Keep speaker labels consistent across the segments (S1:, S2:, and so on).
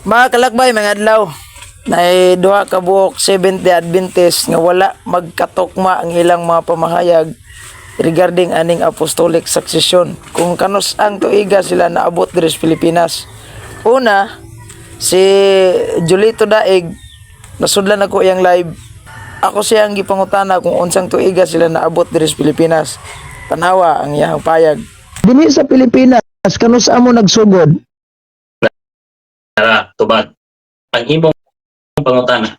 S1: Mga kalakbay, mga adlaw, na duha ka buok Seventh-day Adventist nga wala magkatokma ang ilang mga pamahayag regarding aning apostolic succession. Kung kanus ang tuiga sila naabot diri sa Pilipinas. Una, si Julito Daig, nasudlan ako iyang live. Ako siyang gipangutana kung unsang tuiga sila naabot diri sa Pilipinas. Tanawa ang iyang payag.
S2: Dini sa Pilipinas, kanus amo nagsugod.
S3: Tubag. Ang imong pangutana.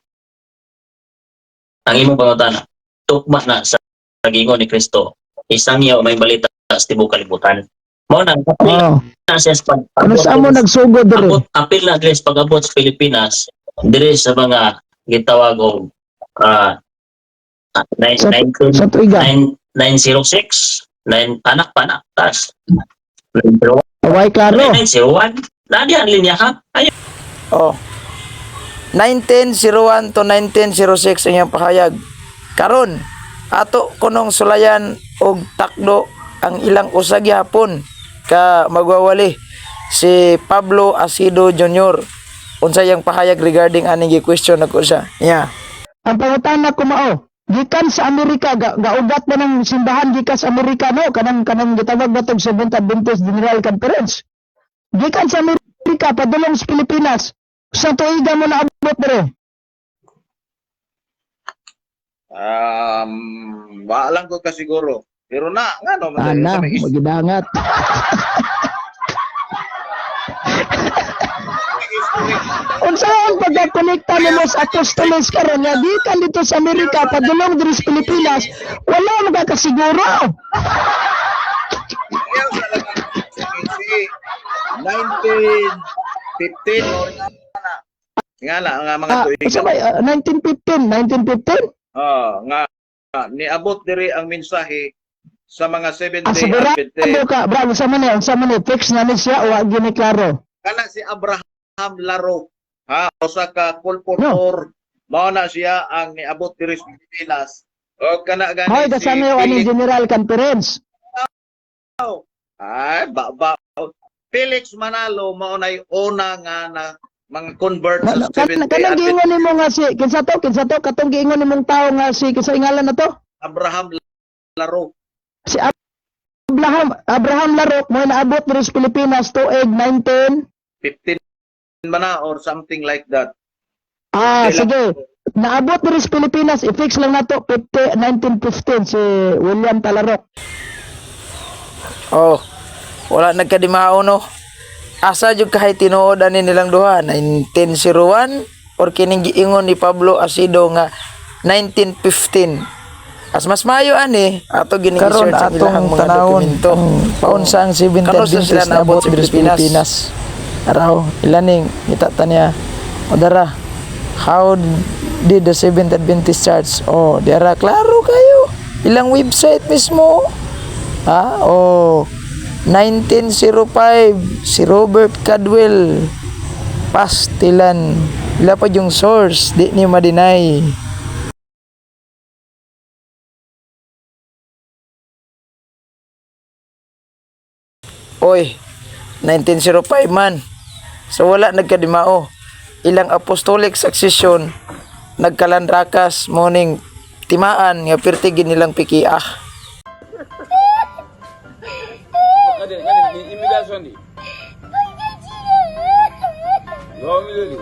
S3: Ang imong pangutana. Tukma na sa gingon ni Kristo. Isang iyo may balita sa tibuok kalibutan. Mao nang na siya sa
S2: Kanus amo nagsugod diri.
S3: apil na diri sa pag-abot sa Pilipinas diri sa mga gitawagong
S2: Sa tuiga.
S3: 906 panak tas
S2: Away klaro.
S3: 901 nadi ang linya ha ay
S1: Oh. 1901 to 1906 ang iyang pahayag. Karon, ato kunong sulayan og takdo ang ilang usag gyapon ka magwawali si Pablo Asido Jr. Unsa iyang pahayag regarding aning gi-question ako siya. Yeah.
S2: Ang pangutana ko mao, gikan sa Amerika, gaugat na ng simbahan gikan sa Amerika no, kanang gitawag batog Seventh Adventist General Conference. Gikan sa Amerika padulong sa Pilipinas. Sa tuiga mo na abot dere.
S4: Waalang ko ka siguro. Pero nga no,
S2: Ana, magidangat. Unsa ang pagkakonekta nimo sa apostoles karon nga gikan dito sa Amerika padulong diri sa Pilipinas, wala magakasiguro.
S4: 1915 or nga nga mga tuig.
S2: Sa 1915.
S4: Nga niabot diri ang mensahe sa mga 7 day
S2: Sigurado
S4: Adventist.
S2: ka, bravo sa man fix na ni siya o gini klaro.
S4: Kana si Abraham Laro, usa ka kolportor, mao na siya ang niabot diri sa Pilipinas. O kana gani
S2: Hoy, dasami yung aning General Conference.
S4: Ay, Felix Manalo mao nay una nga na mga convert sa Seventh Day
S2: Kanang giingon
S4: Adventist.
S2: nimo nga si kinsa to katong giingon nimong tawo nga si kinsa ngalan na to?
S4: Abraham Laro.
S2: Si Abraham Larok mo naabot diri sa Pilipinas tuig 19.
S4: 15 man na or something like that.
S2: Sige. Naabot diri sa Pilipinas, i-fix lang nato 1915 si William Talarok.
S1: Oh. Wala nagkadimao no. Asa jud kahay tinuod ani nilang duha 1901 or kining giingon ni Pablo Asido nga 1915. As mas mayo ani ato gini-research ang ilang mga dokumento.
S2: Paunsa ang 70
S1: Karon sa sila
S2: Adventist
S1: naabot
S2: naabot
S1: sa
S2: sa Pilipinas. Araw, ilaning itata niya. O dara, how did the Seventh Adventist Church? Oh, dara klaro kayo. Ilang website mismo. 1905 si Robert Cadwell Pastilan. Ila pa yung source, di ni ma-deny. Oy, 1905 man. So wala nagkadimao. Ilang apostolic succession nagkalandrakas morning timaan nga pertigin nilang pikiah.
S5: Immigration di. Gawin nila di.